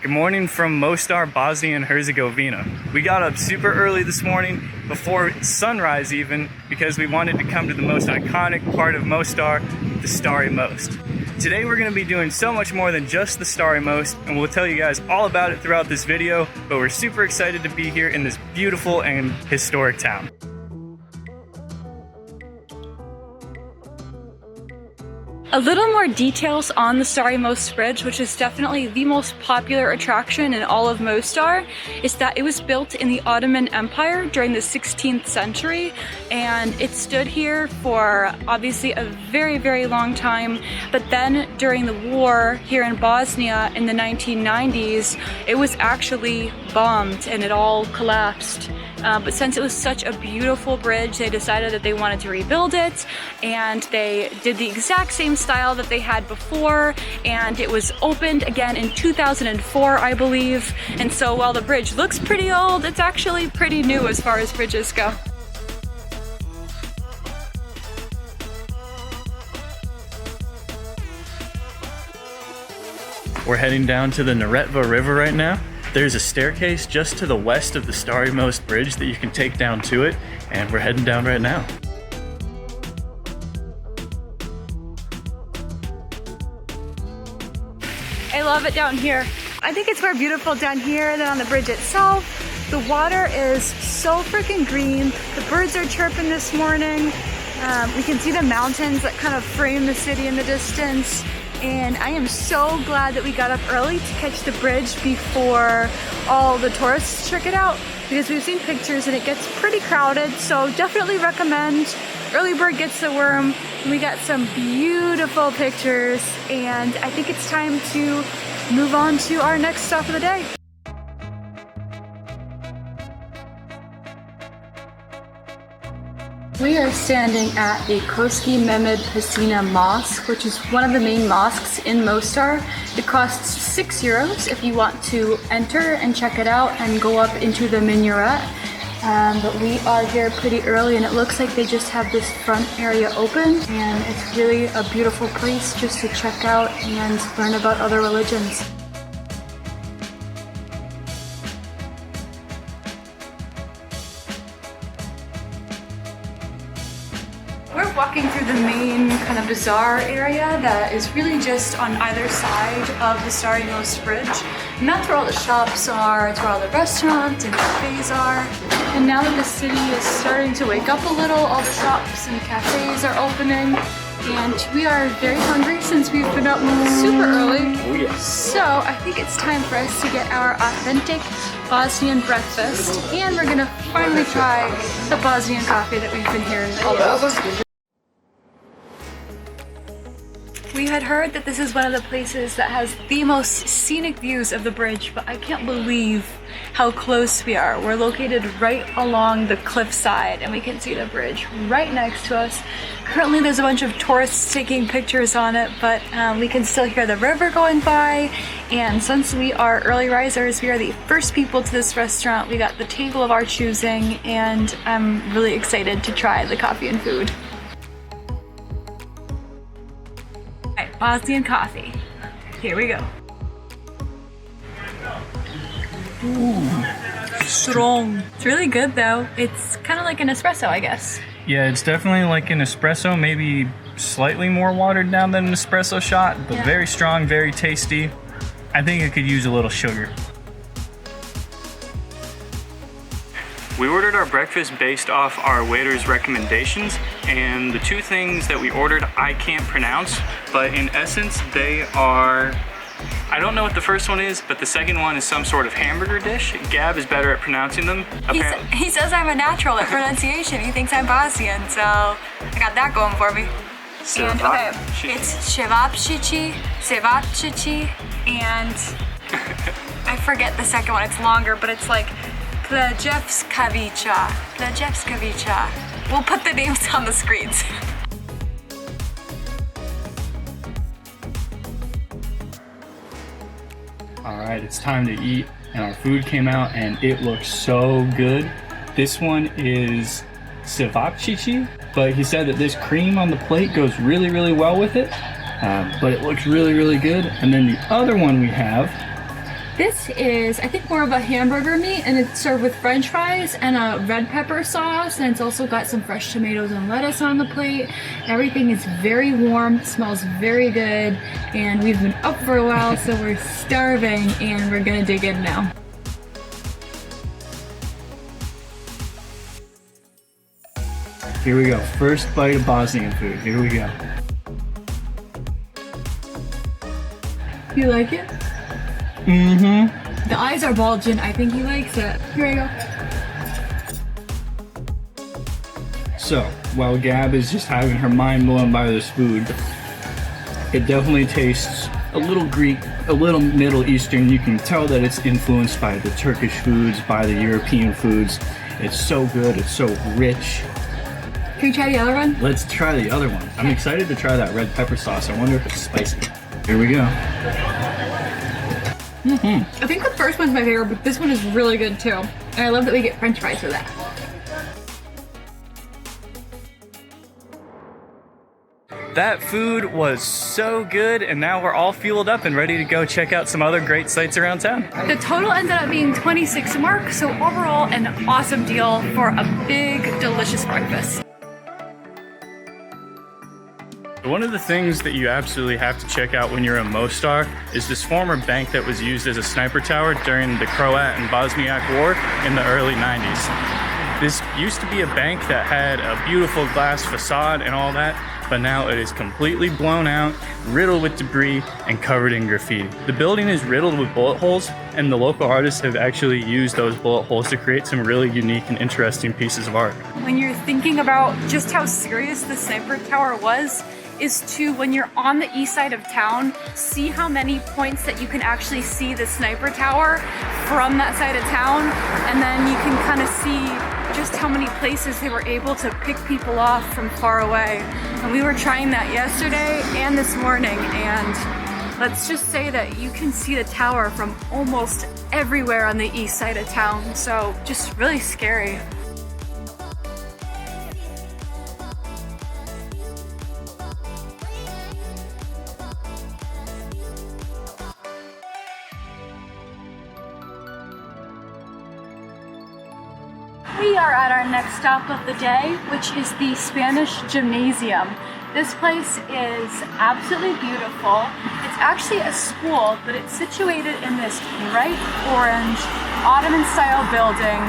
Good morning from Mostar, Bosnia and Herzegovina. We got up super early this morning, before sunrise even, because we wanted to come to the most iconic part of Mostar, the Stari Most. Today we're going to be doing so much more than just the Stari Most, and we'll tell you guys all about it throughout this video, but we're super excited to be here in this beautiful and historic town. A little more details on the Stari Most bridge, which is definitely the most popular attraction in all of Mostar, is that it was built in the Ottoman Empire during the 16th century, and it stood here for obviously a very long time. But then during the war here in Bosnia in the 1990s, it was actually bombed and it all collapsed. But since it was such a beautiful bridge, they decided that they wanted to rebuild it, and they did the exact same style that they had before, and it was opened again in 2004, I believe. And so while the bridge looks pretty old, it's actually pretty new as far as bridges go. We're heading down to the Neretva River right now. There's a staircase just to the west of the Stari Most bridge that you can take down to it, and we're heading down right now. I love it down here. I think it's more beautiful down here than on the bridge itself. The water is so freaking green. The birds are chirping this morning. We can see the mountains that kind of frame the city in the distance. And I am so glad that we got up early to catch the bridge before all the tourists check it out, because we've seen pictures and it gets pretty crowded. So definitely recommend. Early bird gets the worm. We got some beautiful pictures, and I think it's time to move on to our next stop of the day. We are standing at the Koski Mehmed Hasina Mosque, which is one of the main mosques in Mostar. It costs €6 if you want to enter and check it out and go up into the minaret. But we are here pretty early, and it looks like they just have this front area open, and it's really a beautiful place just to check out and learn about other religions. We're walking through the main kind of bazaar area that is really just on either side of the Stari Most bridge. And that's where all the shops are, it's where all the restaurants and cafes are. And now that the city is starting to wake up a little, all the shops and cafes are opening. And we are very hungry since we've been up super early. Oh yeah. So I think it's time for us to get our authentic Bosnian breakfast. And we're gonna finally try the Bosnian coffee that we've been hearing all about. We had heard that this is one of the places that has the most scenic views of the bridge, but I can't believe how close we are. We're located right along the cliffside, and we can see the bridge right next to us. Currently there's a bunch of tourists taking pictures on it, but we can still hear the river going by. And since we are early risers, we are the first people to this restaurant. We got the table of our choosing, and I'm really excited to try the coffee and food. Bosnian coffee. Here we go. Ooh, strong. It's really good though. It's kind of like an espresso, I guess. Yeah, it's definitely like an espresso, maybe slightly more watered down than an espresso shot, but yeah. Very strong, very tasty. I think it could use a little sugar. We ordered our breakfast based off our waiter's recommendations, and the two things that we ordered I can't pronounce, but in essence they are, I don't know what the first one is, but the second one is some sort of hamburger dish. Gab is better at pronouncing them. He says I'm a natural at pronunciation. He thinks I'm Bosnian, so I got that going for me. And okay, it's cevapcici, and I forget the second one. It's longer, but it's like Plejevskavica. We'll put the names on the screens. Alright, it's time to eat, and our food came out and it looks so good. This one is cevapcici, but he said that this cream on the plate goes really well with it. But it looks really good. And then the other one we have This is, I think, more of a hamburger meat, and it's served with french fries and a red pepper sauce, and it's also got some fresh tomatoes and lettuce on the plate. Everything is very warm, smells very good, and we've been up for a while, so we're starving, and we're gonna dig in now. Here we go, first bite of Bosnian food, here we go. You like it? Mm-hmm. The eyes are bulging. I think he likes it. Here we go. So, while Gab is just having her mind blown by this food, it definitely tastes a little Greek, a little Middle Eastern. You can tell that it's influenced by the Turkish foods, by the European foods. It's so good, it's so rich. Can we try the other one? Let's try the other one. I'm excited to try that red pepper sauce. I wonder if it's spicy. Here we go. I think the first one's my favorite, but this one is really good too. And I love that we get french fries with that. That food was so good, and now we're all fueled up and ready to go check out some other great sites around town. The total ended up being 26 mark, so overall an awesome deal for a big, delicious breakfast. One of the things that you absolutely have to check out when you're in Mostar is this former bank that was used as a sniper tower during the Croat and Bosniak War in the early 90s. This used to be a bank that had a beautiful glass facade and all that, but now it is completely blown out, riddled with debris, and covered in graffiti. The building is riddled with bullet holes, and the local artists have actually used those bullet holes to create some really unique and interesting pieces of art. When you're thinking about just how serious the sniper tower was, is to, when you're on the east side of town, see how many points that you can actually see the sniper tower from that side of town, and then you can kind of see just how many places they were able to pick people off from far away. And we were trying that yesterday and this morning, and let's just say that you can see the tower from almost everywhere on the east side of town, so just really scary. We are at our next stop of the day, which is the Spanish Gymnasium. This place is absolutely beautiful. It's actually a school, but it's situated in this bright orange Ottoman-style building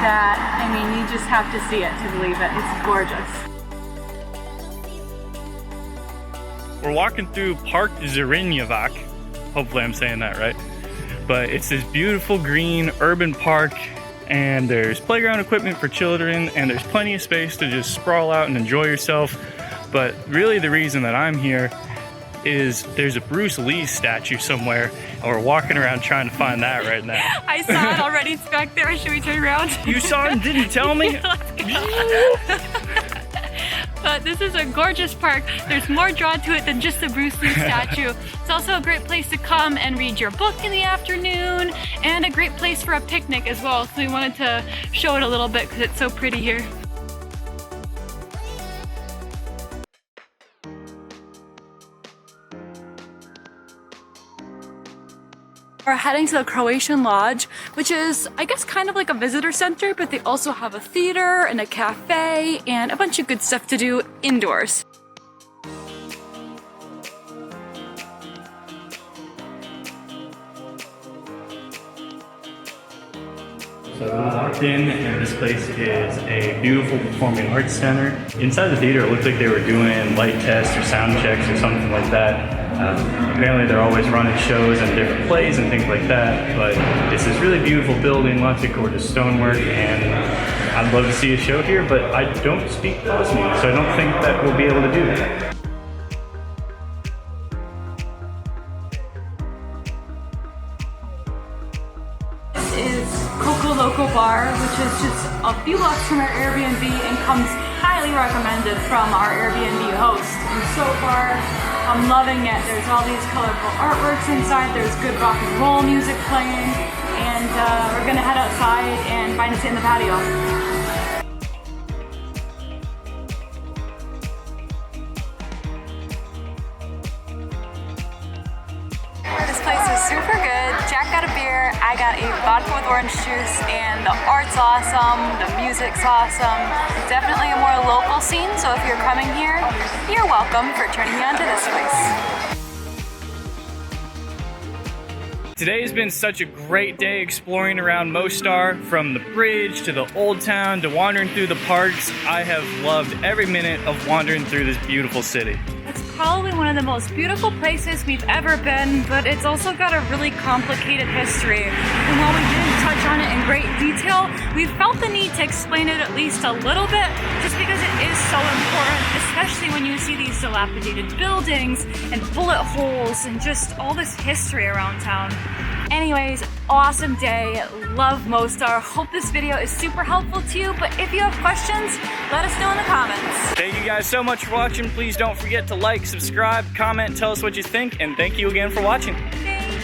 that, I mean, you just have to see it to believe it. It's gorgeous. We're walking through Park Zrinjevac. Hopefully I'm saying that right. But it's this beautiful green urban park, and there's playground equipment for children, and there's plenty of space to just sprawl out and enjoy yourself. But really the reason that I'm here is there's a Bruce Lee statue somewhere, and we're walking around trying to find that right now. I saw it already. It's back there. Should we turn around? You saw it and didn't tell me? Let's go. But this is a gorgeous park. There's more draw to it than just the Bruce Lee statue. It's also a great place to come and read your book in the afternoon, and a great place for a picnic as well. So we wanted to show it a little bit because it's so pretty here. We're heading to the Croatian Lodge, which is, I guess, kind of like a visitor center, but they also have a theater and a cafe and a bunch of good stuff to do indoors. So we walked in, and this place is a beautiful performing arts center. Inside the theater, it looked like they were doing light tests or sound checks or something like that. Apparently they're always running shows and different plays and things like that, but it's this really beautiful building, lots of gorgeous stonework, and I'd love to see a show here, but I don't speak Bosnian, so I don't think that we'll be able to do that. This is Coco Loco bar, which is just a few blocks from our Airbnb and comes highly recommended from our Airbnb host. And so far, I'm loving it. There's all these colorful artworks inside. There's good rock and roll music playing, and we're gonna head outside and find a seat in the patio. This place is super good. Jack Jack got a beer, I got a vodka with orange juice, and the art's awesome, the music's awesome. Definitely a more local scene, so if you're coming here, you're welcome for turning me on to this place. Today's been such a great day exploring around Mostar, from the bridge to the old town to wandering through the parks. I have loved every minute of wandering through this beautiful city. It's probably one of the most beautiful places we've ever been, but it's also got a really complicated history. And while we didn't touch on it in great detail, we felt the need to explain it at least a little bit, just because it is so important, especially when you see these dilapidated buildings and bullet holes and just all this history around town. Anyways, awesome day, love Mostar. Hope this video is super helpful to you, but if you have questions, let us know in the comments. Thank you guys so much for watching. Please don't forget to like, subscribe, comment, tell us what you think, and thank you again for watching. Thank you.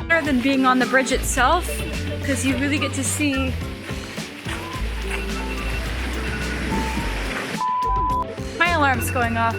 Better than being on the bridge itself, because you really get to see. My alarm's going off.